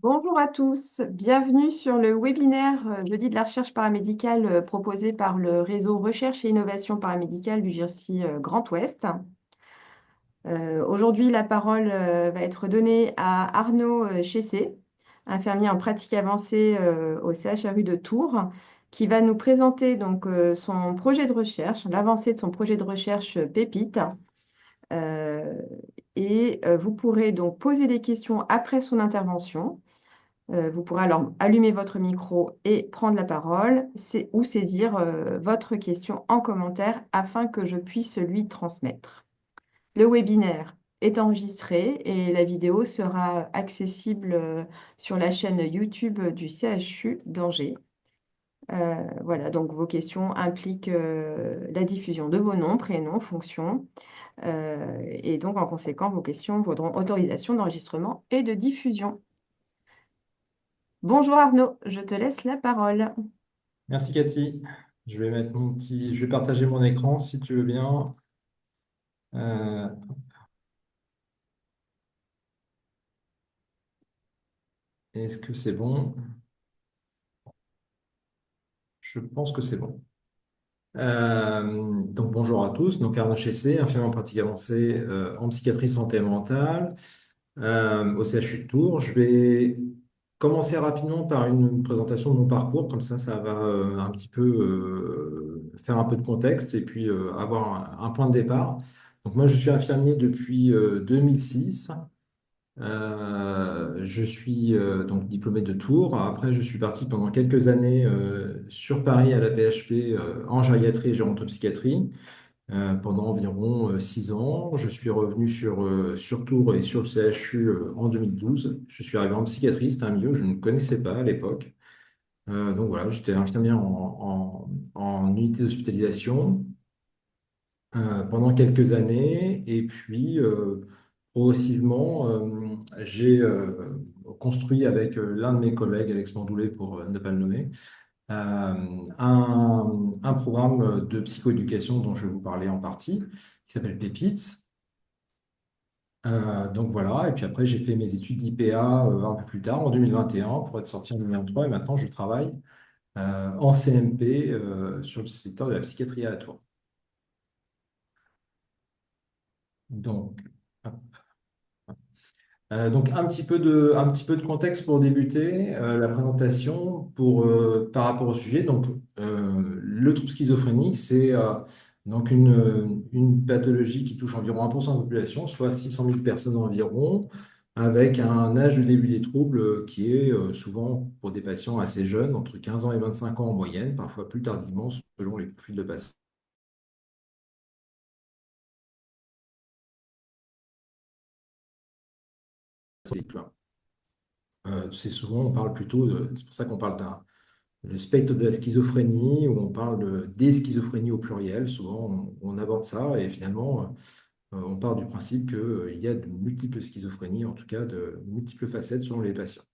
Bonjour à tous, bienvenue sur le webinaire Jeudi de la recherche paramédicale proposé par le réseau Recherche et Innovation paramédicale du GIRC Grand Ouest. Aujourd'hui, la parole va être donnée à Arnaud Chessé, infirmier en pratique avancée au CHRU de Tours, qui va nous présenter donc son projet de recherche, l'avancée de son projet de recherche Pépite. Euh, Vous pourrez donc poser des questions après son intervention. Vous pourrez alors allumer votre micro et prendre la parole ou saisir votre question en commentaire afin que je puisse lui transmettre. Le webinaire est enregistré et la vidéo sera accessible sur la chaîne YouTube du CHU d'Angers. Voilà, donc vos questions impliquent la diffusion de vos noms, prénoms, fonctions. Et donc, en conséquent, vos questions vaudront autorisation d'enregistrement et de diffusion. Bonjour Arnaud, je te laisse la parole. Merci Cathy. Je vais partager mon écran si tu veux bien. Euh, Est-ce que c'est bon? Je pense que c'est bon. Donc bonjour à tous. Donc Arnaud Chessé, infirmier en pratique avancée en psychiatrie santé mentale au CHU de Tours. Je vais commencer rapidement par une présentation de mon parcours. Comme ça va un petit peu faire un peu de contexte et puis avoir un point de départ. Donc moi, je suis infirmier depuis 2006. Je suis donc diplômé de Tours. Après, je suis parti pendant quelques années sur Paris à la PHP en gériatrie et gérontopsychiatrie pendant environ 6 ans. Je suis revenu sur Tours et sur le CHU en 2012. Je suis arrivé en psychiatrie, c'était un milieu que je ne connaissais pas à l'époque. Donc voilà, j'étais infirmier en unité d'hospitalisation pendant quelques années. Et puis, progressivement, j'ai construit avec l'un de mes collègues, Alex Mandoulet, pour ne pas le nommer, un programme de psychoéducation dont je vais vous parler en partie, qui s'appelle Pépites. Donc voilà, et puis après, j'ai fait mes études d'IPA un peu plus tard, en 2021, pour être sorti en 2023, et maintenant, je travaille en CMP sur le secteur de la psychiatrie à Tours. Donc, donc un petit peu de contexte pour débuter la présentation par rapport au sujet. Donc, le trouble schizophrénique, c'est donc une pathologie qui touche environ 1% de la population, soit 600 000 personnes environ, avec un âge de début des troubles qui est souvent pour des patients assez jeunes, entre 15 ans et 25 ans en moyenne, parfois plus tardivement selon les profils de patients. C'est pour ça qu'on parle le spectre de la schizophrénie, où on parle des schizophrénies au pluriel. Souvent, on aborde ça et finalement, on part du principe qu'il y a de multiples schizophrénies, en tout cas de multiples facettes selon les patients.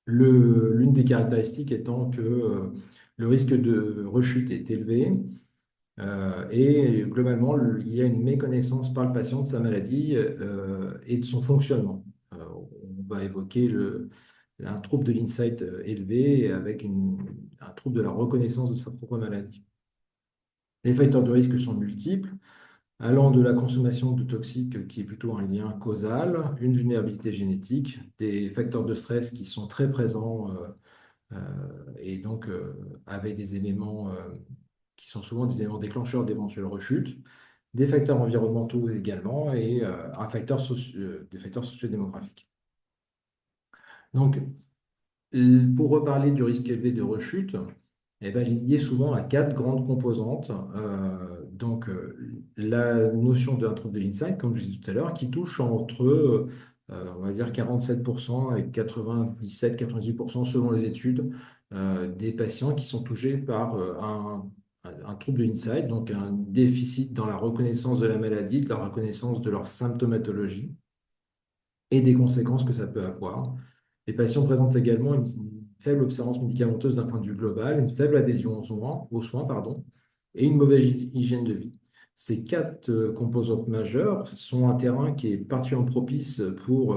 L'une des caractéristiques étant que le risque de rechute est élevé et globalement, il y a une méconnaissance par le patient de sa maladie et de son fonctionnement. On va évoquer un trouble de l'insight élevé avec un trouble de la reconnaissance de sa propre maladie. Les facteurs de risque sont multiples, allant de la consommation de toxiques qui est plutôt un lien causal, une vulnérabilité génétique, des facteurs de stress qui sont très présents et donc avec des éléments qui sont souvent des éléments déclencheurs d'éventuelles rechutes, des facteurs environnementaux également et des facteurs sociodémographiques. Donc, pour reparler du risque élevé de rechute, eh ben, il est lié souvent à quatre grandes composantes. La notion d'un trouble de l'insight, comme je disais tout à l'heure, qui touche entre, on va dire, 47% et 97-98% selon les études, des patients qui sont touchés par un trouble de l'insight, donc un déficit dans la reconnaissance de la maladie, de la reconnaissance de leur symptomatologie et des conséquences que ça peut avoir. Les patients présentent également une faible observance médicamenteuse d'un point de vue global, une faible adhésion aux soins, pardon, et une mauvaise hygiène de vie. Ces quatre composantes majeures sont un terrain qui est particulièrement propice pour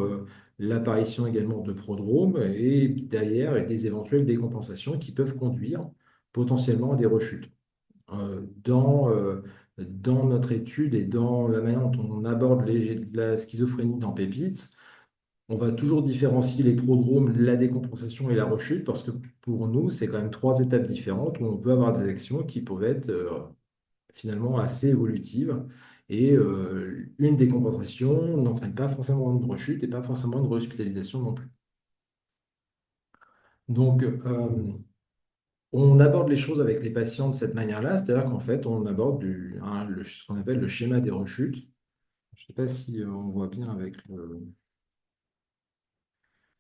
l'apparition également de prodromes et derrière des éventuelles décompensations qui peuvent conduire potentiellement à des rechutes. Dans notre étude et dans la manière dont on aborde la schizophrénie dans Pépites, on va toujours différencier les prodromes, la décompensation et la rechute parce que pour nous, c'est quand même trois étapes différentes où on peut avoir des actions qui peuvent être finalement assez évolutives. Et une décompensation n'entraîne pas forcément une rechute et pas forcément une réhospitalisation non plus. Donc, on aborde les choses avec les patients de cette manière-là, c'est-à-dire qu'en fait, on aborde ce qu'on appelle le schéma des rechutes. Je ne sais pas si on voit bien avec le...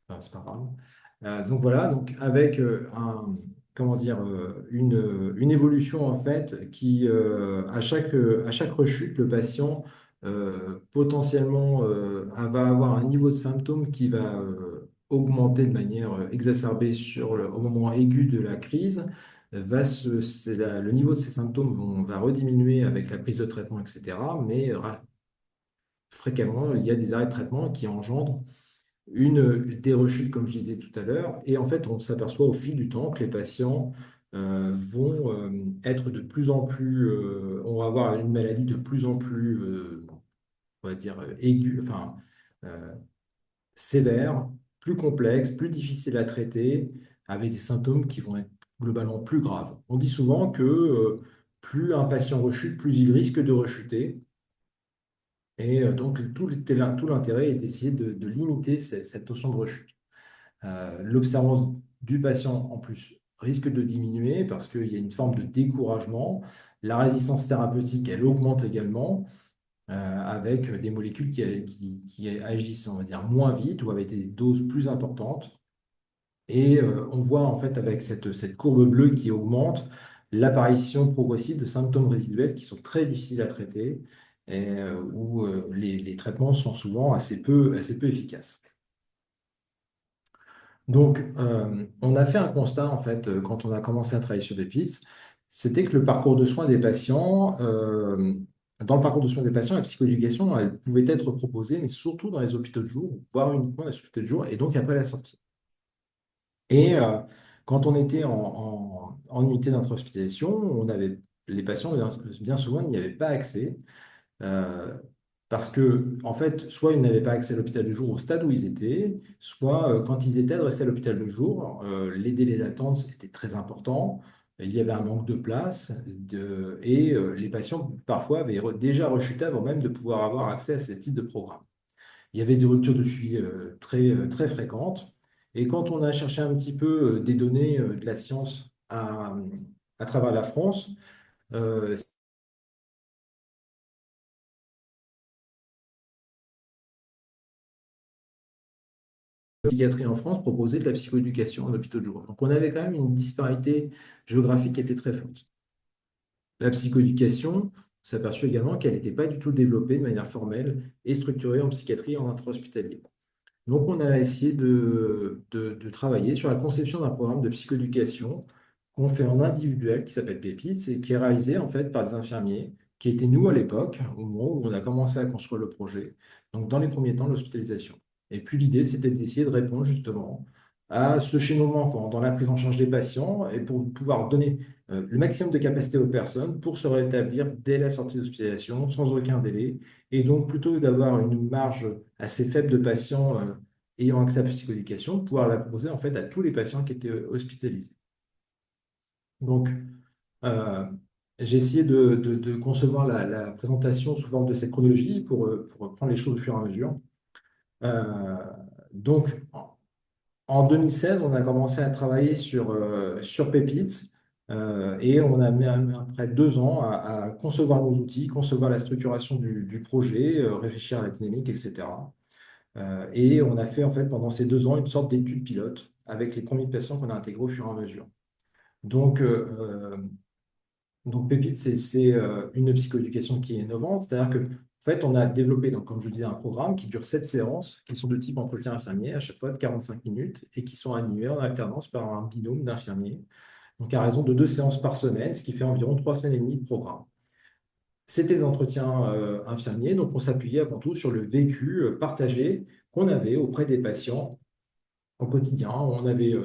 Enfin, c'est pas grave. Donc voilà, donc avec comment dire, une évolution en fait qui, à chaque rechute, le patient potentiellement va avoir un niveau de symptômes qui va augmenter de manière exacerbée au moment aigu de la crise. Le niveau de ces symptômes va rediminuer avec la prise de traitement, etc. Mais fréquemment, il y a des arrêts de traitement qui engendrent des rechutes, comme je disais tout à l'heure. Et en fait, on s'aperçoit au fil du temps que les patients vont être de plus en plus, on va avoir une maladie de plus en plus, on va dire, aiguë, enfin, euh, sévère, plus complexe, plus difficile à traiter, avec des symptômes qui vont être globalement plus graves. On dit souvent que plus un patient rechute, plus il risque de rechuter. Et donc, tout l'intérêt est d'essayer de limiter cette notion de rechute. L'observance du patient, en plus, risque de diminuer parce qu'il y a une forme de découragement. La résistance thérapeutique, elle augmente également avec des molécules qui agissent, on va dire, moins vite ou avec des doses plus importantes. Et on voit en fait avec cette courbe bleue qui augmente l'apparition progressive de symptômes résiduels qui sont très difficiles à traiter et où les traitements sont souvent assez peu efficaces. Donc, on a fait un constat, en fait, quand on a commencé à travailler sur des PITS, c'était que le parcours de soins des patients, dans le parcours de soins des patients, la psychoéducation, elle pouvait être proposée, mais surtout dans les hôpitaux de jour, voire uniquement dans les hôpitaux de jour, et donc après la sortie. Et quand on était en unité d'intra-hospitalisation, les patients, bien souvent, n'y avaient pas accès. Euh, Parce que, en fait, soit ils n'avaient pas accès à l'hôpital de jour au stade où ils étaient, soit quand ils étaient adressés à l'hôpital de jour, les délais d'attente étaient très importants, il y avait un manque de place, et les patients parfois avaient déjà rechuté avant même de pouvoir avoir accès à ce type de programme. Il y avait des ruptures de suivi très fréquentes, et quand on a cherché un petit peu des données de la science à travers la France, euh, psychiatrie en France proposait de la psychoéducation en hôpital de jour. Donc on avait quand même une disparité géographique qui était très forte. La psychoéducation, on s'est aperçu également qu'elle n'était pas du tout développée de manière formelle et structurée en psychiatrie et en intra-hospitalier. Donc on a essayé de travailler sur la conception d'un programme de psychoéducation qu'on fait en individuel qui s'appelle Pépites et qui est réalisé en fait par des infirmiers qui étaient nous à l'époque, au moment où on a commencé à construire le projet. Donc dans les premiers temps, l'hospitalisation. Et puis l'idée, c'était d'essayer de répondre justement à ce chaînon manquant dans la prise en charge des patients et pour pouvoir donner le maximum de capacité aux personnes pour se rétablir dès la sortie d'hospitalisation sans aucun délai. Et donc plutôt que d'avoir une marge assez faible de patients ayant accès à la psychoéducation, pouvoir la proposer en fait à tous les patients qui étaient hospitalisés. Donc, euh, j'ai essayé de concevoir la présentation sous forme de cette chronologie pour prendre les choses au fur et à mesure. Euh, donc, en 2016, on a commencé à travailler sur Pépites et on a mis après 2 ans à concevoir nos outils, concevoir la structuration du projet, réfléchir à la dynamique, etc. Et on a fait en fait pendant ces 2 ans une sorte d'étude pilote avec les premiers patients qu'on a intégrés au fur et à mesure. Donc, Pépite, c'est une psychoéducation qui est innovante, c'est-à-dire que en fait, on a développé, donc, comme je vous disais, un programme qui dure 7 séances, qui sont de type entretien infirmier, à chaque fois de 45 minutes, et qui sont animées en alternance par un binôme d'infirmiers, donc à raison de 2 séances par semaine, ce qui fait environ 3 semaines et demie de programme. C'était des entretiens infirmiers, donc on s'appuyait avant tout sur le vécu partagé qu'on avait auprès des patients au quotidien. On avait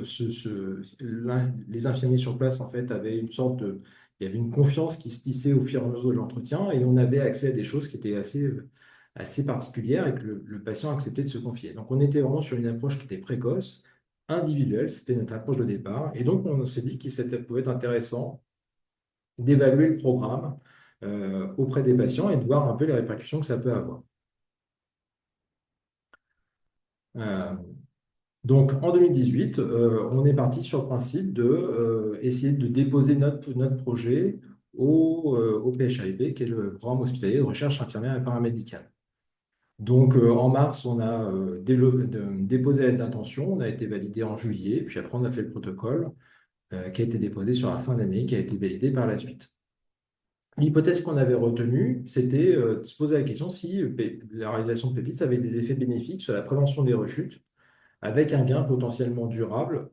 les infirmiers sur place, en fait, avaient une sorte de... Il y avait une confiance qui se tissait au fur et à mesure de l'entretien et on avait accès à des choses qui étaient assez particulières et que le patient acceptait de se confier. Donc, on était vraiment sur une approche qui était précoce, individuelle, c'était notre approche de départ. Et donc, on s'est dit qu'il pouvait être intéressant d'évaluer le programme auprès des patients et de voir un peu les répercussions que ça peut avoir. Euh, Donc, en 2018, on est parti sur le principe de essayer de déposer notre projet au PHAIP, qui est le programme hospitalier de recherche infirmière et paramédicale. Donc, en mars, on a déposé la lettre d'intention, on a été validé en juillet, puis après, on a fait le protocole qui a été déposé sur la fin d'année, qui a été validé par la suite. L'hypothèse qu'on avait retenue, c'était de se poser la question si la réalisation de PEPITS avait des effets bénéfiques sur la prévention des rechutes avec un gain potentiellement durable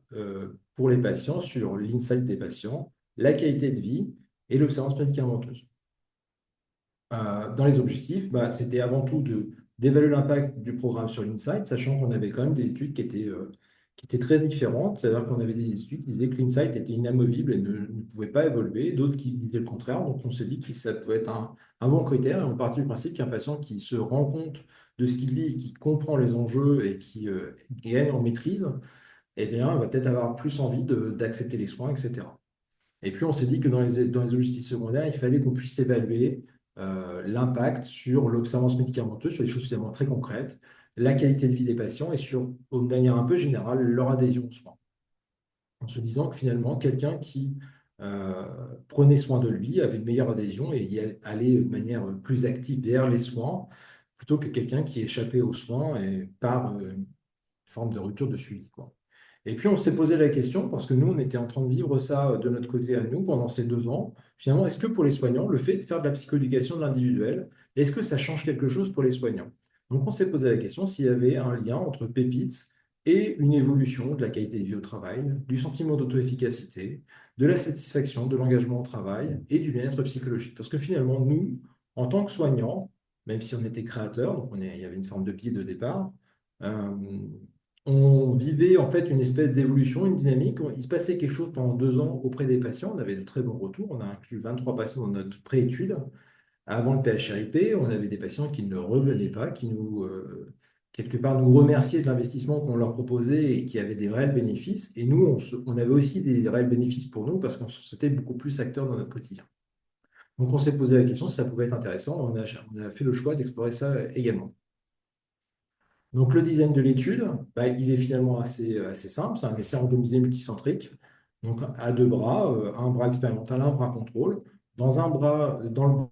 pour les patients sur l'insight des patients, la qualité de vie et l'observance médicamenteuse. Dans les objectifs, bah, c'était avant tout d'évaluer l'impact du programme sur l'insight, sachant qu'on avait quand même des études qui étaient très différentes. C'est-à-dire qu'on avait des études qui disaient que l'insight était inamovible et ne pouvait pas évoluer, d'autres qui disaient le contraire. Donc on s'est dit que ça pouvait être un bon critère et on partit du principe qu'un patient qui se rend compte de ce qu'il vit, qui comprend les enjeux et qui gagne en maîtrise, eh bien, va peut-être avoir plus envie d'accepter les soins, etc. Et puis, on s'est dit que dans les objectifs secondaires, il fallait qu'on puisse évaluer l'impact sur l'observance médicamenteuse, sur des choses finalement très concrètes, la qualité de vie des patients et sur, de manière un peu générale, leur adhésion aux soins. En se disant que finalement, quelqu'un qui euh, prenait soin de lui avait une meilleure adhésion et allait de manière plus active vers les soins, plutôt que quelqu'un qui échappait aux soins et par une forme de rupture de suivi, quoi. Et puis, on s'est posé la question, parce que nous, on était en train de vivre ça de notre côté à nous pendant ces 2 ans. Finalement, est-ce que pour les soignants, le fait de faire de la psychoéducation de l'individuel, est-ce que ça change quelque chose pour les soignants? Donc, on s'est posé la question s'il y avait un lien entre PEPITS et une évolution de la qualité de vie au travail, du sentiment d'auto-efficacité, de la satisfaction, de l'engagement au travail et du bien-être psychologique. Parce que finalement, nous, en tant que soignants, même si on était créateurs, donc il y avait une forme de biais de départ, euh, on vivait en fait une espèce d'évolution, une dynamique. Il se passait quelque chose pendant 2 ans auprès des patients. On avait de très bons retours. On a inclus 23 patients dans notre préétude. Avant le PHRIP, on avait des patients qui ne revenaient pas, qui quelque part, nous remerciaient de l'investissement qu'on leur proposait et qui avaient des réels bénéfices. Et nous, on avait aussi des réels bénéfices pour nous parce qu'on s'était beaucoup plus acteurs dans notre quotidien. Donc, on s'est posé la question si ça pouvait être intéressant. On a fait le choix d'explorer ça également. Donc, le design de l'étude, bah, il est finalement assez simple. C'est un essai randomisé multicentrique. Donc, à 2 bras, un bras expérimental, un bras contrôle. Dans un bras, dans le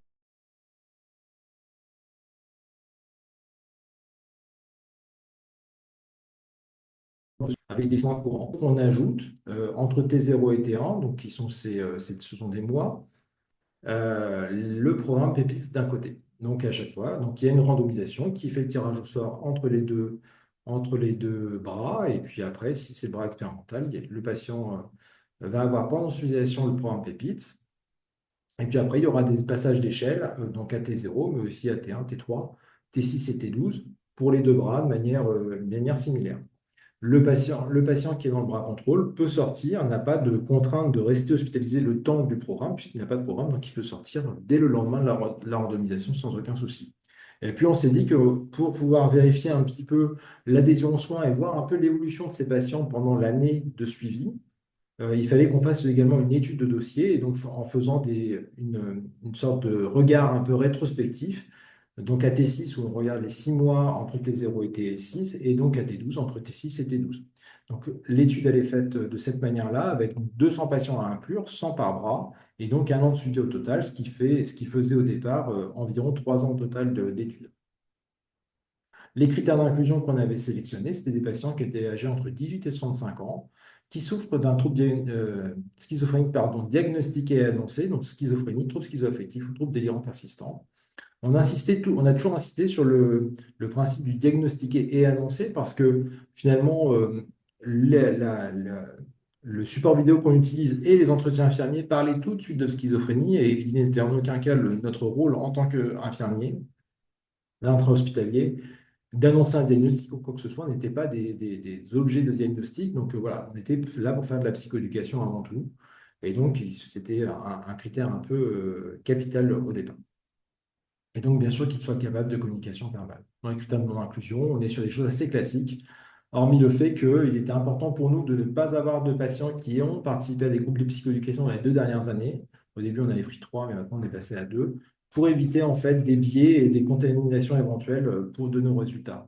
avec des soins courants, on ajoute entre T0 et T1, donc qui sont ce sont des mois, le programme PEPIS d'un côté. Donc à chaque fois, donc il y a une randomisation qui fait le tirage au sort entre les deux bras, et puis après, si c'est le bras expérimental, le patient va avoir pendant son utilisation le programme PEPIS, et puis après, il y aura des passages d'échelle, donc à T0, mais aussi à T1, T3, T6 et T12, pour les 2 bras de manière similaire. Le patient qui est dans le bras contrôle peut sortir, n'a pas de contrainte de rester hospitalisé le temps du programme, puisqu'il n'a pas de programme, donc il peut sortir dès le lendemain de la randomisation sans aucun souci. Et puis on s'est dit que pour pouvoir vérifier un petit peu l'adhésion aux soins et voir un peu l'évolution de ces patients pendant l'année de suivi, il fallait qu'on fasse également une étude de dossier, et donc en faisant une sorte de regard un peu rétrospectif, donc à T6 où on regarde les 6 mois entre T0 et T6, et donc à T12 entre T6 et T12. Donc l'étude elle est faite de cette manière-là, avec 200 patients à inclure, 100 par bras, et donc 1 an de suivi au total, ce qui faisait au départ environ 3 ans au total d'études. Les critères d'inclusion qu'on avait sélectionnés, c'était des patients qui étaient âgés entre 18 et 65 ans, qui souffrent d'un trouble schizophrénique diagnostiqué et annoncé, donc schizophrénie, trouble schizoaffectif ou trouble délirant persistant. On a toujours insisté sur le principe du diagnostiqué et annoncé parce que finalement, la, la- la- le support vidéo qu'on utilise et les entretiens infirmiers parlaient tout de suite de schizophrénie et il n'était en aucun cas notre rôle en tant qu'infirmier, d'intra-hospitalier, d'annoncer un diagnostic ou quoi que ce soit, on n'était pas des objets de diagnostic. Donc voilà, on était là pour faire de la psychoéducation avant tout. Et donc, c'était un critère un peu capital au départ. Et donc, bien sûr, qu'il soit capable de communication verbale. Dans les critères de non-inclusion, on est sur des choses assez classiques, hormis le fait qu'il était important pour nous de ne pas avoir de patients qui ont participé à des groupes de psychoéducation dans les 2 dernières années. Au début, on avait pris 3, mais maintenant, on est passé à 2, pour éviter en fait des biais et des contaminations éventuelles de nos résultats.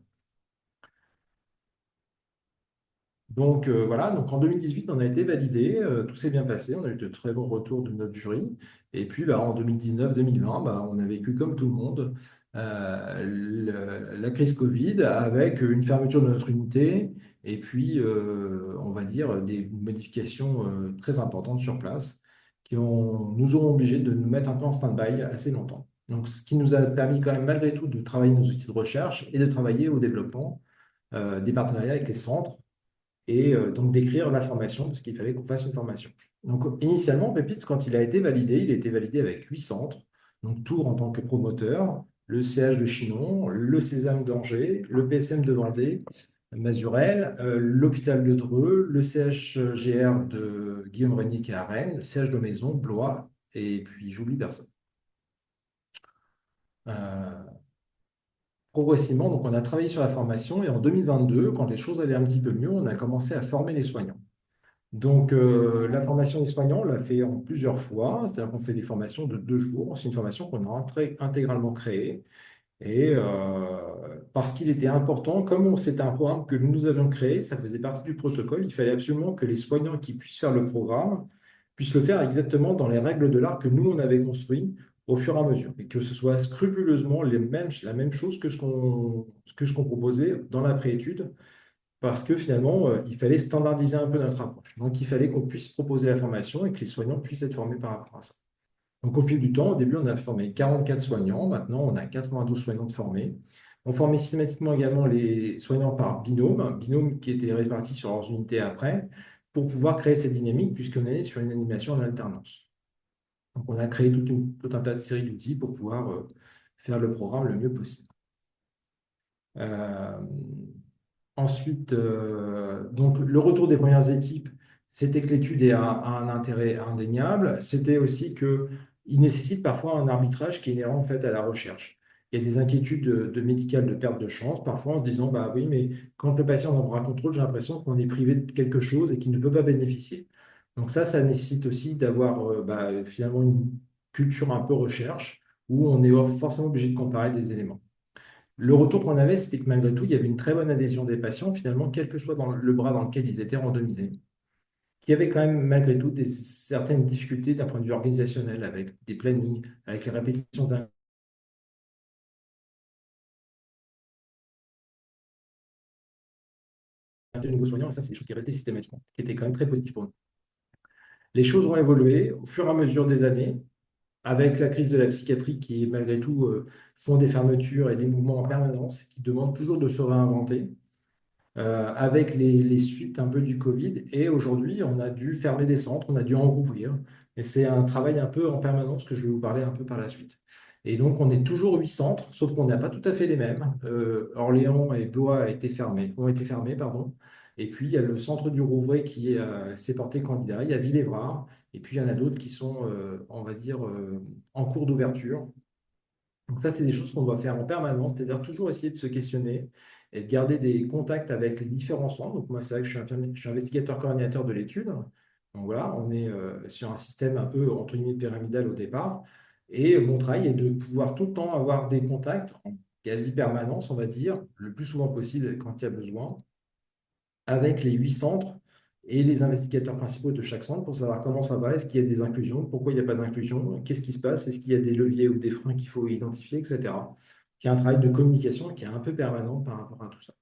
Donc voilà, donc en 2018, on a été validé, tout s'est bien passé, on a eu de très bons retours de notre jury. Et puis bah, en 2019-2020, bah, on a vécu comme tout le monde la crise Covid avec une fermeture de notre unité et puis, on va dire, des modifications très importantes sur place nous ont obligés de nous mettre un peu en stand-by assez longtemps. Donc ce qui nous a permis quand même malgré tout de travailler nos outils de recherche et de travailler au développement des partenariats avec les centres et donc d'écrire la formation parce qu'il fallait qu'on fasse une formation. Donc initialement, Pépite, quand il a été validé avec 8 centres, donc Tours en tant que promoteur, le CH de Chinon, le Sésame d'Angers, le PSM de Vendée, Mazurel, l'hôpital de Dreux, le CHGR de Guillaume Régnier qui est à Rennes, le CH de Maison, Blois, et puis j'oublie personne. Euh, Progressivement, donc on a travaillé sur la formation et en 2022, quand les choses allaient un petit peu mieux, on a commencé à former les soignants. Donc, la formation des soignants, on l'a fait en plusieurs fois, c'est-à-dire qu'on fait des formations de 2 jours. C'est une formation qu'on a intégralement créée. Et parce qu'il était important, comme c'était un programme que nous avions créé, ça faisait partie du protocole, il fallait absolument que les soignants qui puissent faire le programme puissent le faire exactement dans les règles de l'art que nous, on avait construit au fur et à mesure. Et que ce soit scrupuleusement la même chose que ce qu'on proposait dans la préétude parce que finalement, il fallait standardiser un peu notre approche. Donc, il fallait qu'on puisse proposer la formation et que les soignants puissent être formés par rapport à ça. Donc, au fil du temps, au début, on a formé 44 soignants. Maintenant, on a 92 soignants de formés. On formait systématiquement également les soignants par binôme, un binôme qui était réparti sur leurs unités après, pour pouvoir créer cette dynamique, puisqu'on est sur une animation en alternance. Donc, on a créé tout un tas de séries d'outils pour pouvoir faire le programme le mieux possible. Euh, Ensuite, donc le retour des premières équipes, c'était que l'étude a un intérêt indéniable. C'était aussi qu'il nécessite parfois un arbitrage qui est inhérent en fait à la recherche. Il y a des inquiétudes médicales de perte de chance, parfois en se disant, bah oui, mais quand le patient en bras contrôle, j'ai l'impression qu'on est privé de quelque chose et qu'il ne peut pas bénéficier. Donc ça nécessite aussi d'avoir finalement une culture un peu recherche où on est forcément obligé de comparer des éléments. Le retour qu'on avait, c'était que malgré tout, il y avait une très bonne adhésion des patients, finalement, quel que soit dans le bras dans lequel ils étaient randomisés, qui avait quand même, malgré tout, certaines difficultés d'un point de vue organisationnel, avec des plannings, avec les répétitions d'un de nouveaux soignants, et ça, c'est des choses qui restaient systématiquement, qui étaient quand même très positives pour nous. Les choses ont évolué au fur et à mesure des années, avec la crise de la psychiatrie qui, malgré tout, font des fermetures et des mouvements en permanence, qui demandent toujours de se réinventer. Avec les suites un peu du Covid. Et aujourd'hui, on a dû fermer des centres, on a dû en rouvrir. Et c'est un travail un peu en permanence que je vais vous parler un peu par la suite. Et donc, on est toujours 8 centres, sauf qu'on n'a pas tout à fait les mêmes. Orléans et Blois ont été fermés, pardon. Et puis, il y a le centre du Rouvray qui s'est porté candidat. Il y a Villévrard. Et puis, il y en a d'autres qui sont, on va dire, en cours d'ouverture. Donc ça, c'est des choses qu'on doit faire en permanence, c'est-à-dire toujours essayer de se questionner et de garder des contacts avec les différents centres. Donc moi, c'est vrai que je suis investigateur coordinateur de l'étude. Donc voilà, on est sur un système un peu, entre guillemets, pyramidal au départ. Et mon travail est de pouvoir tout le temps avoir des contacts en quasi-permanence, on va dire, le plus souvent possible quand il y a besoin, avec les 8 centres et les investigateurs principaux de chaque centre pour savoir comment ça va, est-ce qu'il y a des inclusions, pourquoi il n'y a pas d'inclusion, qu'est-ce qui se passe, est-ce qu'il y a des leviers ou des freins qu'il faut identifier, etc. Il y a un travail de communication qui est un peu permanent par rapport à tout ça.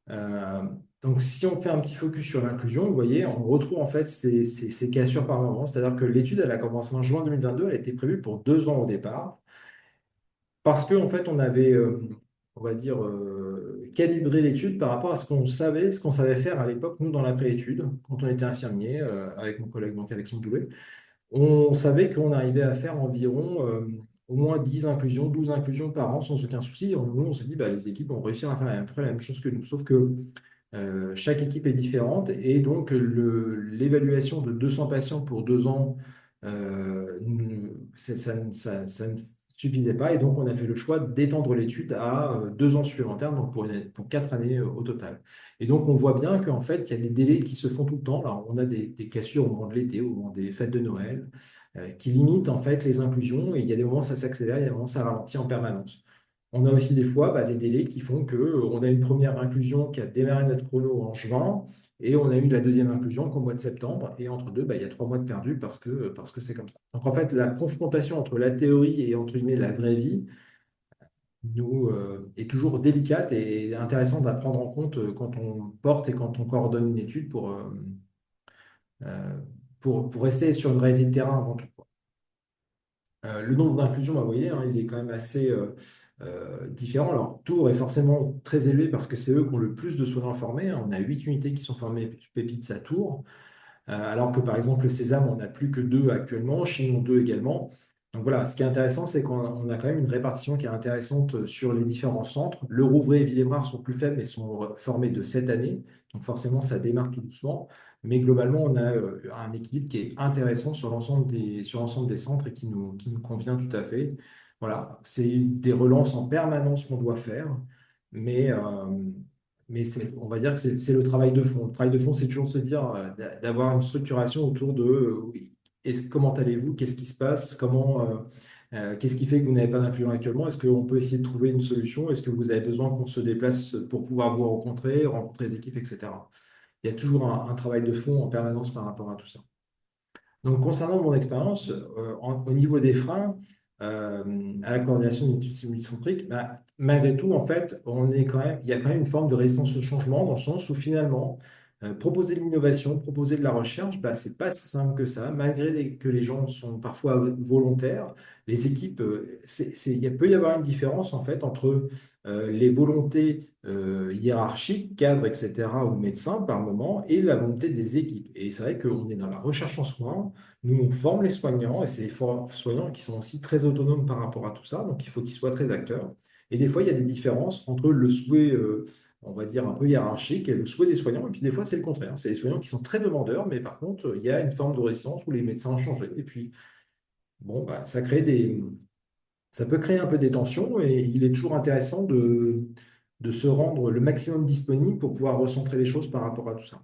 Euh, donc, si on fait un petit focus sur l'inclusion, vous voyez, on retrouve en fait ces cassures par moment. C'est-à-dire que l'étude, elle a commencé en juin 2022, elle était prévue pour 2 ans au départ. Parce qu'en fait, on avait, on va dire, calibrer l'étude par rapport à ce qu'on savait faire à l'époque, nous, dans la préétude, quand on était infirmier, avec mon collègue, donc Alexandre Doulet. On savait qu'on arrivait à faire environ au moins 10 inclusions, 12 inclusions par an sans aucun souci. Nous, on s'est dit, bah, les équipes vont réussir à faire à peu près la même chose que nous. Sauf que chaque équipe est différente et donc l'évaluation de 200 patients pour 2 ans, ça ne suffisait pas. Et donc, on a fait le choix d'étendre l'étude à 2 ans supplémentaires, donc pour 4 années au total. Et donc, on voit bien qu'en fait, il y a des délais qui se font tout le temps. Alors, on a des cassures au moment de l'été, au moment des fêtes de Noël, qui limitent en fait les inclusions. Et il y a des moments où ça s'accélère, il y a des moments où ça ralentit en permanence. On a aussi des fois des délais qui font que on a une première inclusion qui a démarré notre chrono en juin et on a eu la deuxième inclusion qu'au mois de septembre. Et entre deux, il y a 3 mois de perdu parce que c'est comme ça. Donc en fait, la confrontation entre la théorie et entre guillemets la vraie vie est toujours délicate et intéressante à prendre en compte quand on porte et quand on coordonne une étude euh, pour rester sur une réalité de terrain avant tout. Le nombre d'inclusions, bah, vous voyez, hein, il est quand même assez différent. Alors, Tours est forcément très élevé parce que c'est eux qui ont le plus de soignants formés, hein. On a 8 unités qui sont formées Pépites à Tours. Alors que par exemple, le Sésame, on n'a plus que 2 actuellement, Chinon 2 également. Donc voilà, ce qui est intéressant, c'est qu'on a quand même une répartition qui est intéressante sur les différents centres. Le Rouvray et Villébrard sont plus faibles, mais sont formés de 7 années. Donc forcément, ça démarre tout doucement. Mais globalement, on a un équilibre qui est intéressant sur l'ensemble des centres et qui nous convient tout à fait. Voilà, c'est des relances en permanence qu'on doit faire. Mais, on va dire que c'est le travail de fond. Le travail de fond, c'est toujours se dire d'avoir une structuration autour de oui, comment allez-vous, qu'est-ce qui se passe, qu'est-ce qui fait que vous n'avez pas d'inclusion actuellement, est-ce qu'on peut essayer de trouver une solution, est-ce que vous avez besoin qu'on se déplace pour pouvoir vous rencontrer les équipes, etc. Il y a toujours un travail de fond en permanence par rapport à tout ça. Donc, concernant mon expérience, au niveau des freins à la coordination d'études simulcentriques, bah, malgré tout, en fait, il y a quand même une forme de résistance au changement dans le sens où finalement, proposer de l'innovation, proposer de la recherche, bah, c'est pas si simple que ça. Malgré que les gens sont parfois volontaires, les équipes, il peut y avoir une différence en fait entre les volontés hiérarchiques, cadres, etc., ou médecins par moment, et la volonté des équipes. Et c'est vrai qu'on est dans la recherche en soins. Nous, on forme les soignants et c'est les soignants qui sont aussi très autonomes par rapport à tout ça, donc il faut qu'ils soient très acteurs. Et des fois, il y a des différences entre le souhait, on va dire, un peu hiérarchique et le souhait des soignants. Et puis des fois, c'est le contraire. C'est les soignants qui sont très demandeurs, mais par contre, il y a une forme de résistance où les médecins ont changé. Et puis, bon, bah, ça peut créer un peu des tensions et il est toujours intéressant de se rendre le maximum disponible pour pouvoir recentrer les choses par rapport à tout ça.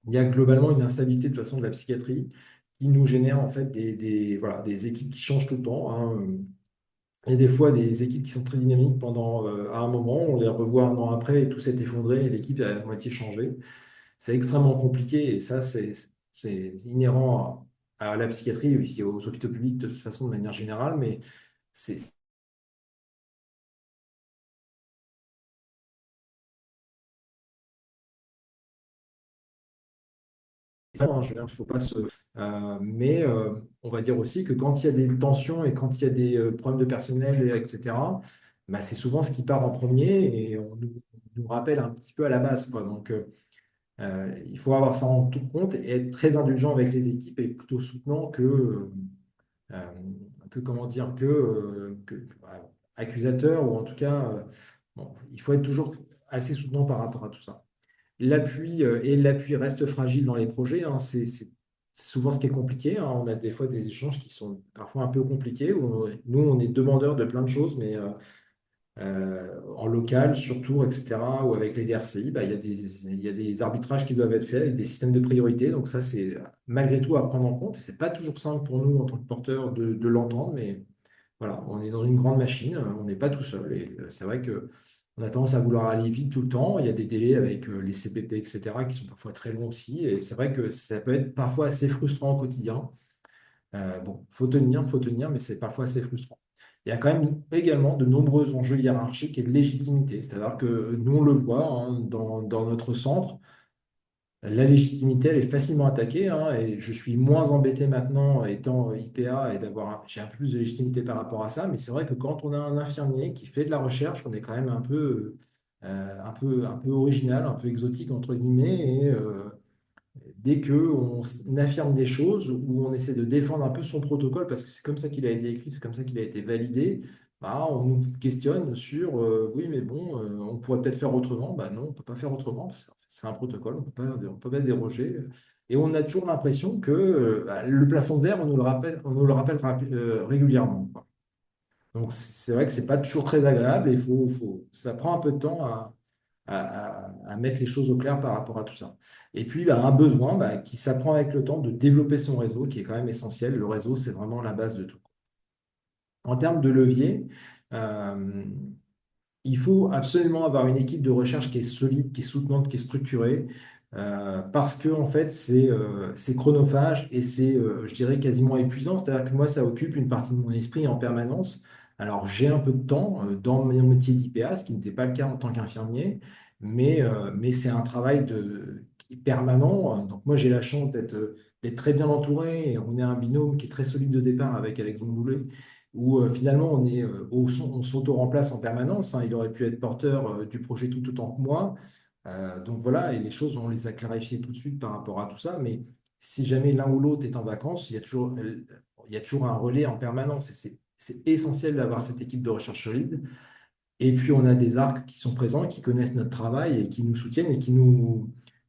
Il y a globalement une instabilité de toute façon de la psychiatrie qui nous génère en fait voilà, des équipes qui changent tout le temps, hein. Et des fois des équipes qui sont très dynamiques pendant à un moment, on les revoit un an après et tout s'est effondré et l'équipe a à moitié changé. C'est extrêmement compliqué et ça, c'est inhérent à la psychiatrie et aussi aux hôpitaux publics de toute façon de manière générale, mais c'est ça, hein, je veux dire, il faut pas se. Mais on va dire aussi que quand il y a des tensions et quand il y a des problèmes de personnel, etc., bah, c'est souvent ce qui part en premier et nous rappelle un petit peu à la base, quoi. Donc, il faut avoir ça en tout compte et être très indulgent avec les équipes et plutôt soutenant euh, comment dire, accusateur ou en tout cas, bon, il faut être toujours assez soutenant par rapport à tout ça. L'appui reste fragile dans les projets, hein. C'est souvent ce qui est compliqué, hein. On a des fois des échanges qui sont parfois un peu compliqués. Où nous, on est demandeurs de plein de choses, mais en local, sur Tours, etc., ou avec les DRCI, bah, il y a des arbitrages qui doivent être faits avec des systèmes de priorité. Donc ça, c'est malgré tout à prendre en compte. C'est pas toujours simple pour nous en tant que porteurs de l'entendre, mais voilà, on est dans une grande machine, on n'est pas tout seul. Et c'est vrai que on a tendance à vouloir aller vite tout le temps. Il y a des délais avec les CPP, etc., qui sont parfois très longs aussi. Et c'est vrai que ça peut être parfois assez frustrant au quotidien. Bon, faut tenir, mais c'est parfois assez frustrant. Il y a quand même également de nombreux enjeux hiérarchiques et de légitimité. C'est-à-dire que nous, on le voit hein, dans notre centre. La légitimité, elle est facilement attaquée, hein, et je suis moins embêté maintenant étant IPA et j'ai un peu plus de légitimité par rapport à ça. Mais c'est vrai que quand on a un infirmier qui fait de la recherche, on est quand même un peu un peu original, un peu exotique, entre guillemets. Et dès qu'on affirme des choses ou on essaie de défendre un peu son protocole, parce que c'est comme ça qu'il a été écrit, c'est comme ça qu'il a été validé, bah, on nous questionne sur oui, mais bon, on pourrait peut-être faire autrement. Bah, non, on ne peut pas faire autrement, parce que c'est un protocole, on peut pas déroger. Et on a toujours l'impression que bah, le plafond de verre, on nous le rappelle régulièrement, quoi. Donc c'est vrai que c'est pas toujours très agréable et ça prend un peu de temps à mettre les choses au clair par rapport à tout ça. Et puis bah, un besoin bah, qui s'apprend avec le temps de développer son réseau, qui est quand même essentiel. Le réseau, c'est vraiment la base de tout. En termes de levier, euh, il faut absolument avoir une équipe de recherche qui est solide, qui est soutenante, qui est structurée, parce que en fait, c'est chronophage et c'est, je dirais, quasiment épuisant. C'est-à-dire que moi, ça occupe une partie de mon esprit en permanence. Alors, j'ai un peu de temps dans mon métier d'IPA, ce qui n'était pas le cas en tant qu'infirmier, mais c'est un travail qui est permanent. Donc, moi, j'ai la chance d'être très bien entouré. Et on est un binôme qui est très solide de départ avec Alexandre Boulet où finalement on s'auto-remplace en permanence, hein. Il aurait pu être porteur du projet tout autant que moi. Donc voilà, et les choses, on les a clarifiées tout de suite par rapport à tout ça. Mais si jamais l'un ou l'autre est en vacances, il y a toujours un relais en permanence. Et c'est essentiel d'avoir cette équipe de recherche solide. Et puis, on a des arcs qui sont présents, qui connaissent notre travail et qui nous soutiennent et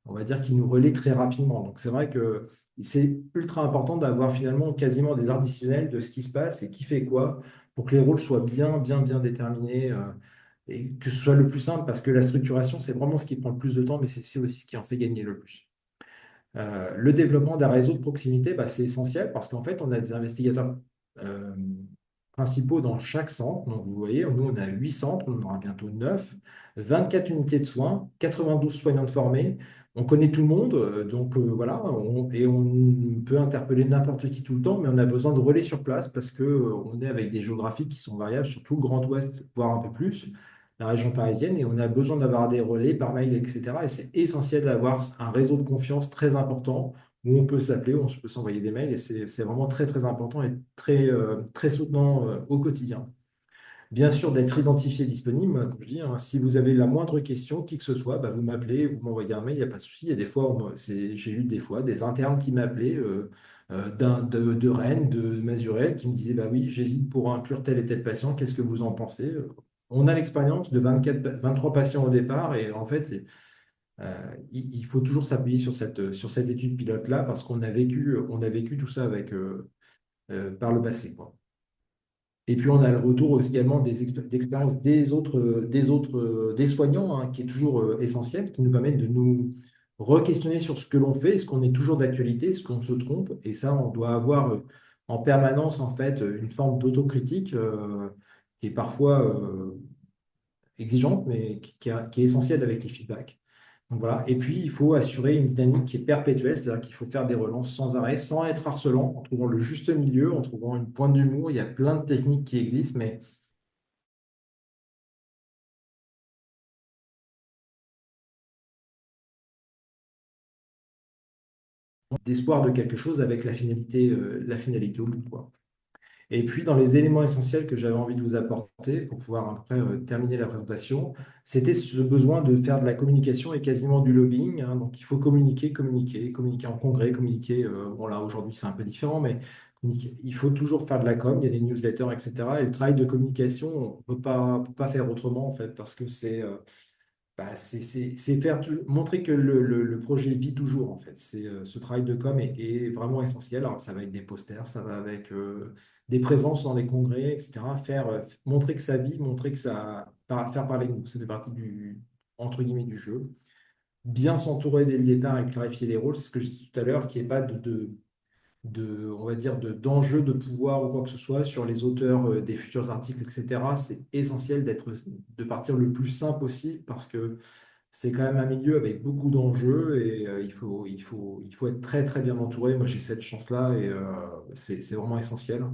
on va dire, qui nous relaient très rapidement. Donc, c'est vrai que c'est ultra important d'avoir finalement quasiment des arcs décisionnels de ce qui se passe et qui fait quoi pour que les rôles soient bien déterminés et que ce soit le plus simple parce que la structuration, c'est vraiment ce qui prend le plus de temps, mais c'est aussi ce qui en fait gagner le plus. Le développement d'un réseau de proximité, bah, c'est essentiel parce qu'en fait, on a des investigateurs euh, principaux dans chaque centre. Donc, vous voyez, nous, on a 8 centres, on en aura bientôt 9, 24 unités de soins, 92 soignants formés. On connaît tout le monde, donc voilà, et on peut interpeller n'importe qui tout le temps, mais on a besoin de relais sur place parce que on est avec des géographies qui sont variables sur tout le Grand Ouest, voire un peu plus la région parisienne, et on a besoin d'avoir des relais par mail, etc. Et c'est essentiel d'avoir un réseau de confiance très important où on peut s'appeler, où on peut s'envoyer des mails, et c'est vraiment très important et très soutenant au quotidien. Bien sûr, d'être identifié et disponible, comme je dis, hein, si vous avez la moindre question, qui que ce soit, bah, vous m'appelez, vous m'envoyez un mail, il n'y a pas de souci. Il y a des fois, j'ai eu des fois des internes qui m'appelaient de Rennes, de Mazurel, qui me disaient, bah oui, j'hésite pour inclure tel et tel patient, qu'est-ce que vous en pensez? On a l'expérience de 23 patients au départ, et en fait, il faut toujours s'appuyer sur cette étude pilote-là, parce on a vécu tout ça par le passé, quoi. Et puis, on a le retour aussi également d'expériences des soignants, hein, qui est toujours essentiel, qui nous permettent de nous re-questionner sur ce que l'on fait, est-ce qu'on est toujours d'actualité, est-ce qu'on se trompe? Et ça, on doit avoir en permanence, en fait, une forme d'autocritique qui est parfois exigeante, mais qui est essentielle avec les feedbacks. Donc voilà. Et puis, il faut assurer une dynamique qui est perpétuelle, c'est-à-dire qu'il faut faire des relances sans arrêt, sans être harcelant, en trouvant le juste milieu, en trouvant une pointe d'humour. Il y a plein de techniques qui existent, mais d'espoir de quelque chose avec la finalité au bout, quoi. Et puis, dans les éléments essentiels que j'avais envie de vous apporter pour pouvoir après terminer la présentation, c'était ce besoin de faire de la communication et quasiment du lobbying, hein. Donc, il faut communiquer en congrès, communiquer. Bon, là, aujourd'hui, c'est un peu différent, mais il faut toujours faire de la com. Il y a des newsletters, etc. Et le travail de communication, on ne peut pas faire autrement, en fait, parce que bah, c'est montrer que le projet vit toujours, en fait. Ce travail de com est vraiment essentiel. Alors, ça va avec des posters, ça va avec des présences dans les congrès, etc. Montrer que ça vit, montrer que faire parler de nous. Ça fait partie entre guillemets, du jeu. Bien s'entourer dès le départ et clarifier les rôles, c'est ce que je disais tout à l'heure, qu'il n'y ait pas on va dire, d'enjeux de pouvoir ou quoi que ce soit sur les auteurs des futurs articles, etc. C'est essentiel de partir le plus sain possible parce que c'est quand même un milieu avec beaucoup d'enjeux et il faut être très bien entouré. Moi, j'ai cette chance-là et c'est vraiment essentiel.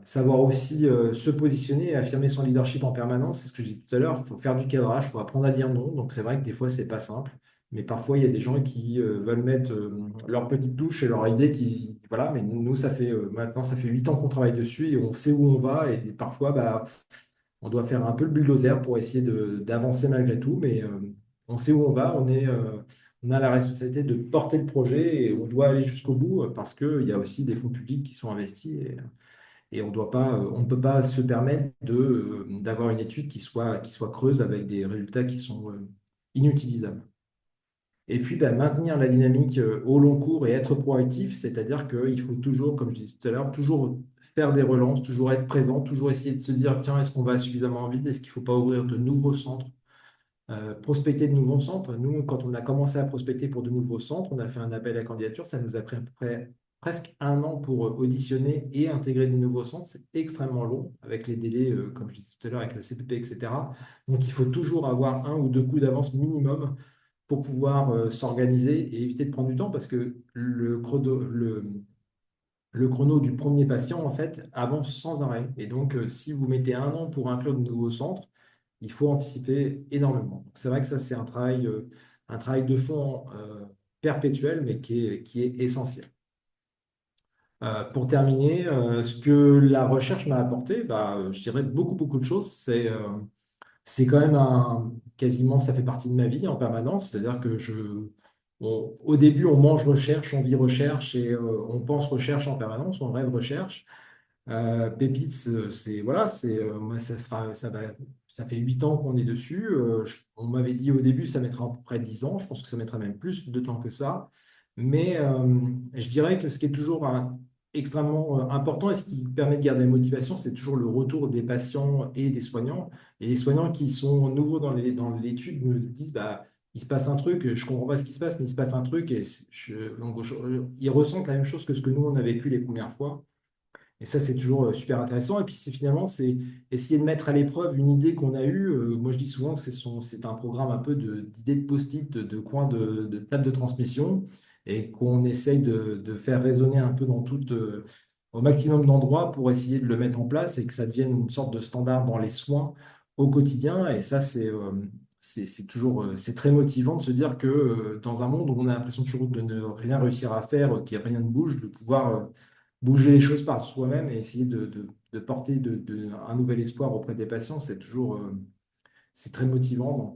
Savoir aussi se positionner et affirmer son leadership en permanence, c'est ce que je disais tout à l'heure. Il faut faire du cadrage, il faut apprendre à dire non. Donc, c'est vrai que des fois, c'est pas simple. Mais parfois, il y a des gens qui veulent mettre leur petite touche et leur idée voilà, mais nous, maintenant, ça fait 8 ans qu'on travaille dessus et on sait où on va. Et parfois, bah, on doit faire un peu le bulldozer pour essayer d'avancer malgré tout, mais on sait où on va, on a la responsabilité de porter le projet et on doit aller jusqu'au bout parce qu'il y a aussi des fonds publics qui sont investis et on ne peut pas se permettre d'avoir une étude qui soit creuse avec des résultats qui sont inutilisables. Et puis, ben, maintenir la dynamique au long cours et être proactif, c'est-à-dire qu'il faut toujours, comme je disais tout à l'heure, toujours faire des relances, toujours être présent, toujours essayer de se dire, tiens, est-ce qu'on va suffisamment vite? Est-ce qu'il ne faut pas ouvrir de nouveaux centres? Prospecter de nouveaux centres. Nous, quand on a commencé à prospecter pour de nouveaux centres, on a fait un appel à candidature. Ça nous a pris à peu près presque un an pour auditionner et intégrer des nouveaux centres. C'est extrêmement long avec les délais, comme je disais tout à l'heure, avec le CPP, etc. Donc, il faut toujours avoir un ou deux coups d'avance minimum pour pouvoir s'organiser et éviter de prendre du temps parce que le chrono du premier patient, en fait, avance sans arrêt. Et donc, si vous mettez un an pour inclure de nouveaux centres, il faut anticiper énormément. Donc, c'est vrai que ça, c'est un travail de fond perpétuel, mais qui est essentiel. Pour terminer, ce que la recherche m'a apporté, bah, je dirais beaucoup, beaucoup de choses. C'est quand même quasiment, ça fait partie de ma vie en permanence. C'est-à-dire que au début, on mange recherche, on vit recherche et on pense recherche en permanence, on rêve recherche. Pépites, moi, ça fait 8 ans qu'on est dessus. On m'avait dit au début, ça mettra à peu près 10 ans. Je pense que ça mettra même plus de temps que ça. Mais je dirais que ce qui est toujours extrêmement important et ce qui permet de garder la motivation, c'est toujours le retour des patients et des soignants. Et les soignants qui sont nouveaux dans l'étude me disent, bah, il se passe un truc, je comprends pas ce qui se passe, mais il se passe un truc. Et ils ressentent la même chose que ce que nous, on a vécu les premières fois. Et ça, c'est toujours super intéressant. Et puis, c'est essayer de mettre à l'épreuve une idée qu'on a eue. Moi, je dis souvent que c'est un programme un peu d'idées de post-it, de coins de table de transmission, et qu'on essaye de faire résonner un peu au maximum d'endroits pour essayer de le mettre en place et que ça devienne une sorte de standard dans les soins au quotidien. Et ça, c'est toujours, c'est très motivant de se dire que dans un monde où on a l'impression toujours de ne rien réussir à faire, qu'il n'y a rien ne bouge, de pouvoir bouger les choses par soi-même et essayer de porter un nouvel espoir auprès des patients, c'est très motivant.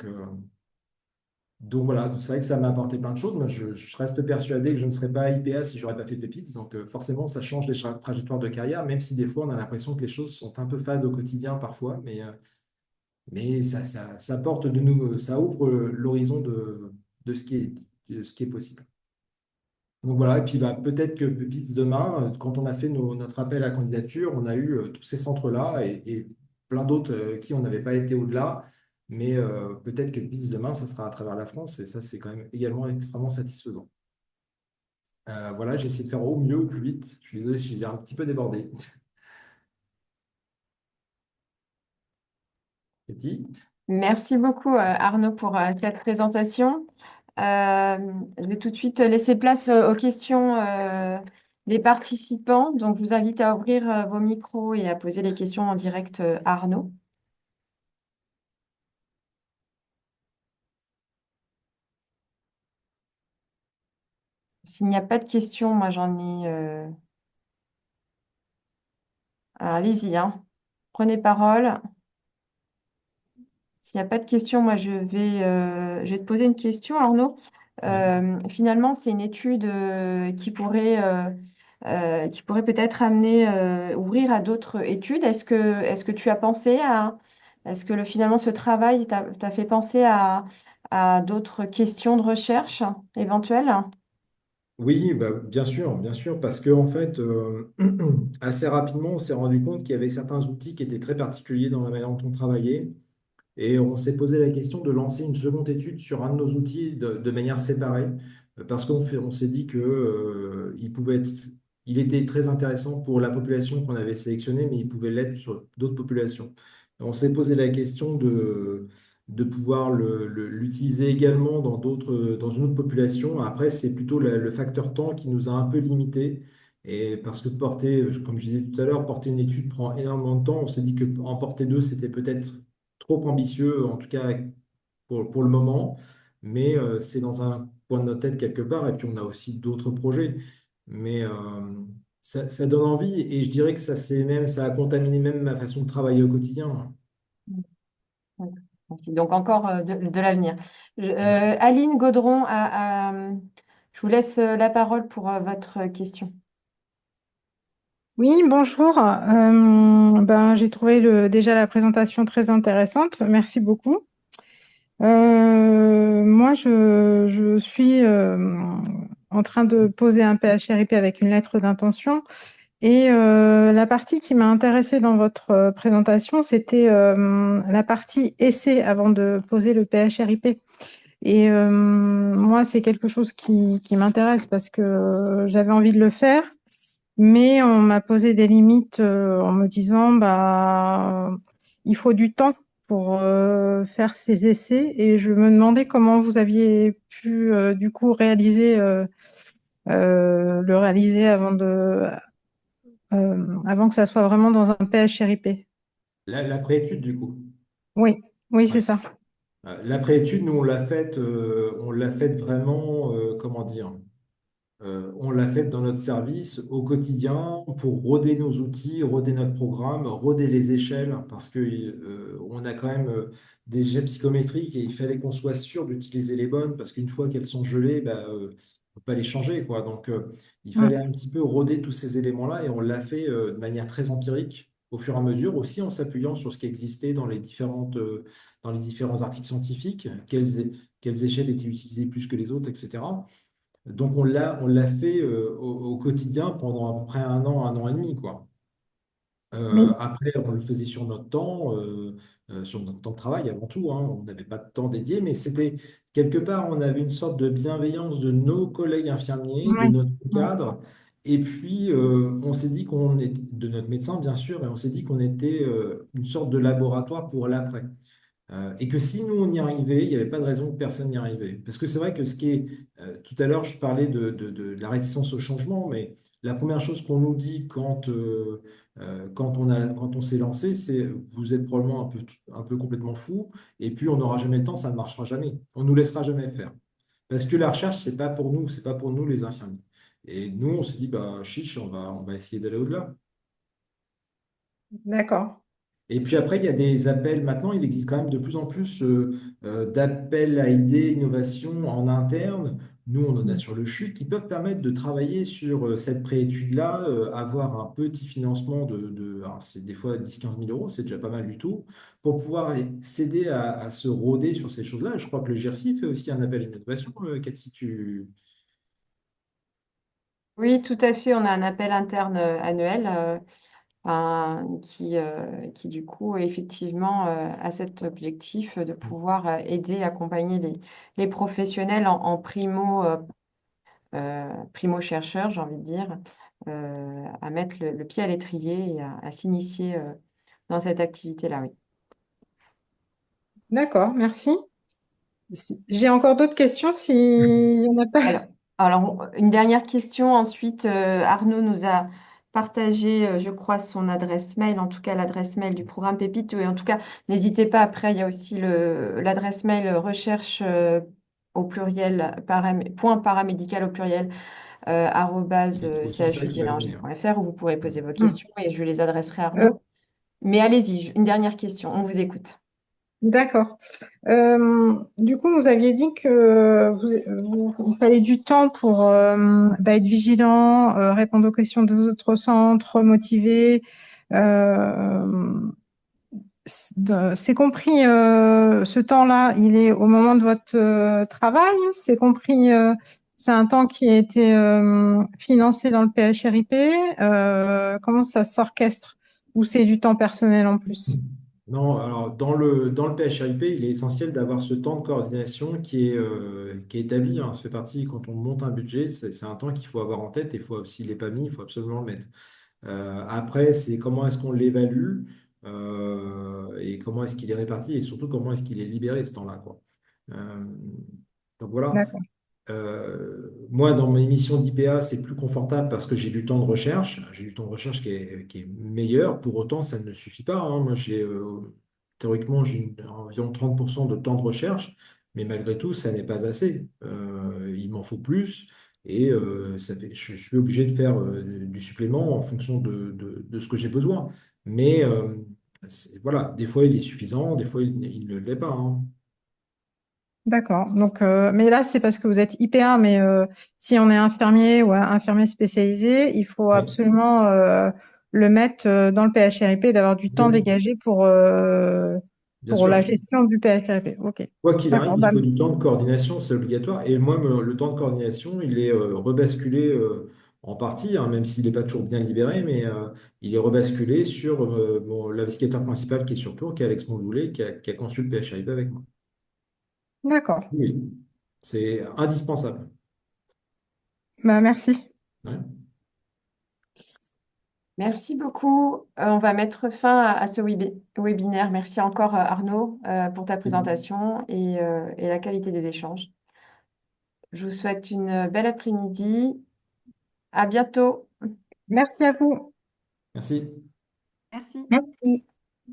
Donc voilà, c'est vrai que ça m'a apporté plein de choses. Moi, je reste persuadé que je ne serais pas IPA si j'aurais pas fait Pépites. Donc forcément, ça change les trajectoires de carrière, même si des fois, on a l'impression que les choses sont un peu fades au quotidien parfois. Mais ça porte de nouveau, ça ouvre l'horizon de de ce qui est possible. Donc voilà, et puis bah, peut-être que Pépite demain, quand on a fait notre appel à candidature, on a eu tous ces centres-là et plein d'autres qui on n'avait pas été au-delà. Mais peut-être que Pépite demain, ça sera à travers la France et ça, c'est quand même également extrêmement satisfaisant. Voilà, j'ai essayé de faire au mieux, au plus vite. Je suis désolé si j'ai un petit peu débordé. Petit. Merci beaucoup, Arnaud, pour cette présentation. Je vais tout de suite laisser place aux questions des participants. Donc, je vous invite à ouvrir vos micros et à poser les questions en direct, Arnaud. S'il n'y a pas de questions, moi j'en ai. Allez-y, hein. Prenez parole. S'il n'y a pas de questions, moi je vais te poser une question, Arnaud. Ouais. Finalement, c'est une étude qui pourrait peut-être amener, ouvrir à d'autres études. Est-ce que tu as pensé à, est-ce que finalement ce travail t'a fait penser à d'autres questions de recherche éventuelles? Oui, bah, bien sûr, parce que en fait, assez rapidement, on s'est rendu compte qu'il y avait certains outils qui étaient très particuliers dans la manière dont on travaillait. Et on s'est posé la question de lancer une seconde étude sur un de nos outils de manière séparée, parce on s'est dit que, il était très intéressant pour la population qu'on avait sélectionnée, mais il pouvait l'être sur d'autres populations. On s'est posé la question de pouvoir l'utiliser également dans une autre population. Après, c'est plutôt le facteur temps qui nous a un peu limité. Et parce que comme je disais tout à l'heure, porter une étude prend énormément de temps. On s'est dit que en porter deux, c'était peut-être trop ambitieux, en tout cas pour le moment, mais c'est dans un coin de notre tête quelque part, et puis on a aussi d'autres projets. Mais ça donne envie, et je dirais que ça a contaminé même ma façon de travailler au quotidien. Donc encore de l'avenir. Ouais. Aline Gaudron, je vous laisse la parole pour votre question. Oui, bonjour. J'ai trouvé déjà la présentation très intéressante. Merci beaucoup. Moi, je suis en train de poser un PHRIP avec une lettre d'intention. Et la partie qui m'a intéressée dans votre présentation, c'était la partie essai avant de poser le PHRIP. Et moi, c'est quelque chose qui m'intéresse parce que j'avais envie de le faire. Mais on m'a posé des limites en me disant, il faut du temps pour faire ces essais. Et je me demandais comment vous aviez pu du coup le réaliser avant que ça soit vraiment dans un PHRIP. La préétude, du coup. Oui, oui, c'est Ouais. ça. La préétude, nous, on l'a faite vraiment, comment dire? On l'a fait dans notre service au quotidien pour roder nos outils, roder notre programme, roder les échelles, parce que on a quand même des échelles psychométriques et il fallait qu'on soit sûr d'utiliser les bonnes, parce qu'une fois qu'elles sont gelées, on ne peut pas les changer, quoi. Donc, il fallait Mm. un petit peu roder tous ces éléments-là et on l'a fait de manière très empirique, au fur et à mesure, aussi en s'appuyant sur ce qui existait dans les différents articles scientifiques, quelles échelles étaient utilisées plus que les autres, etc. Donc on l'a fait au quotidien pendant à peu près un an et demi, quoi. Oui, Après, on le faisait sur notre temps de travail avant tout, hein. On n'avait pas de temps dédié, mais c'était quelque part, on avait une sorte de bienveillance de nos collègues infirmiers, de oui, notre oui, cadre, et puis on s'est dit qu'on était, de notre médecin, bien sûr, et on s'est dit qu'on était une sorte de laboratoire pour l'après. Et que si nous, on y arrivait, il n'y avait pas de raison que personne n'y arrivait. Parce que c'est vrai que tout à l'heure, je parlais de la réticence au changement, mais la première chose qu'on nous dit quand on s'est lancé, c'est vous êtes probablement un peu complètement fou, et puis on n'aura jamais le temps, ça ne marchera jamais. On ne nous laissera jamais faire. Parce que la recherche, c'est pas pour nous, c'est pas pour nous les infirmiers. Et nous, on s'est dit, bah, chiche, on va essayer d'aller au-delà. d'accord. Et puis après, il y a des appels. Maintenant, il existe quand même de plus en plus d'appels à idées, innovations en interne. Nous, on en a Mm. sur le CHU qui peuvent permettre de travailler sur cette préétude-là, avoir un petit financement alors, c'est des fois 10 000 à 15 000 euros, c'est déjà pas mal du tout, pour pouvoir s'aider à se roder sur ces choses-là. Je crois que le GIRSI fait aussi un appel à innovation, Cathy, Oui, tout à fait. On a un appel interne annuel qui, du coup, effectivement, a cet objectif de pouvoir aider, accompagner les professionnels en primo-chercheurs, j'ai envie de dire, à mettre le pied à l'étrier et à s'initier dans cette activité-là, oui. D'accord, merci. J'ai encore d'autres questions s'il n'y en a pas. Alors, une dernière question. Ensuite, Arnaud nous a partagé, je crois, son adresse mail, en tout cas l'adresse mail du programme Pépite. Et en tout cas, n'hésitez pas, après, il y a aussi l'adresse mail recherche au pluriel, point paramédical au pluriel, c'est aussi ça qui va venir. chu-engine.fr où vous pourrez poser vos Mm. questions et je les adresserai à Euh, Arnaud. Mais allez-y, une dernière question, on vous écoute. d'accord. Du coup, vous aviez dit que il fallait du temps pour être vigilant, répondre aux questions des autres centres, motiver. Euh, c'est compris, ce temps-là, il est au moment de votre travail. C'est compris, c'est un temps qui a été financé dans le PHRIP. Comment ça s'orchestre? Ou c'est du temps personnel en plus? Non, alors dans le PHRIP, il est essentiel d'avoir ce temps de coordination qui est établi, hein. Ça fait partie, quand on monte un budget, c'est un temps qu'il faut avoir en tête et il faut, s'il n'est pas mis, il faut absolument le mettre. Après, c'est comment est-ce qu'on l'évalue et comment est-ce qu'il est réparti et surtout comment est-ce qu'il est libéré ce temps-là, quoi. Donc voilà. D'accord, Moi, dans mes missions d'IPA, c'est plus confortable parce que j'ai du temps de recherche. J'ai du temps de recherche qui est meilleur. Pour autant, ça ne suffit pas, hein. Moi, théoriquement, environ 30% de temps de recherche, mais malgré tout, ça n'est pas assez. Il m'en faut plus et je suis obligé de faire du supplément en fonction de ce que j'ai besoin. Mais Voilà, des fois il est suffisant, des fois il ne l'est pas, hein. D'accord. Donc, mais là, c'est parce que vous êtes IPA, mais si on est infirmier ou infirmier spécialisé, il faut Oui, absolument le mettre dans le PHRIP et d'avoir du temps oui, dégagé bien pour la sûr. gestion du PHRIP. OK. Quoi qu'il arrive, D'accord. il Bah, faut du temps de coordination, c'est obligatoire. Et moi, le temps de coordination, il est rebasculé en partie, hein, même s'il n'est pas toujours bien libéré, mais il est rebasculé sur bon, l'investigateur principal qui est sur Tours, qui est Alex Monjoulet, qui a conçu le PHIP avec moi. d'accord. Oui, c'est indispensable. Bah, merci. Ouais. Merci beaucoup. On va mettre fin à ce webinaire. Merci encore, Arnaud, pour ta présentation et la qualité des échanges. Je vous souhaite une belle après-midi. À bientôt. Merci à vous. Merci. Merci. Merci.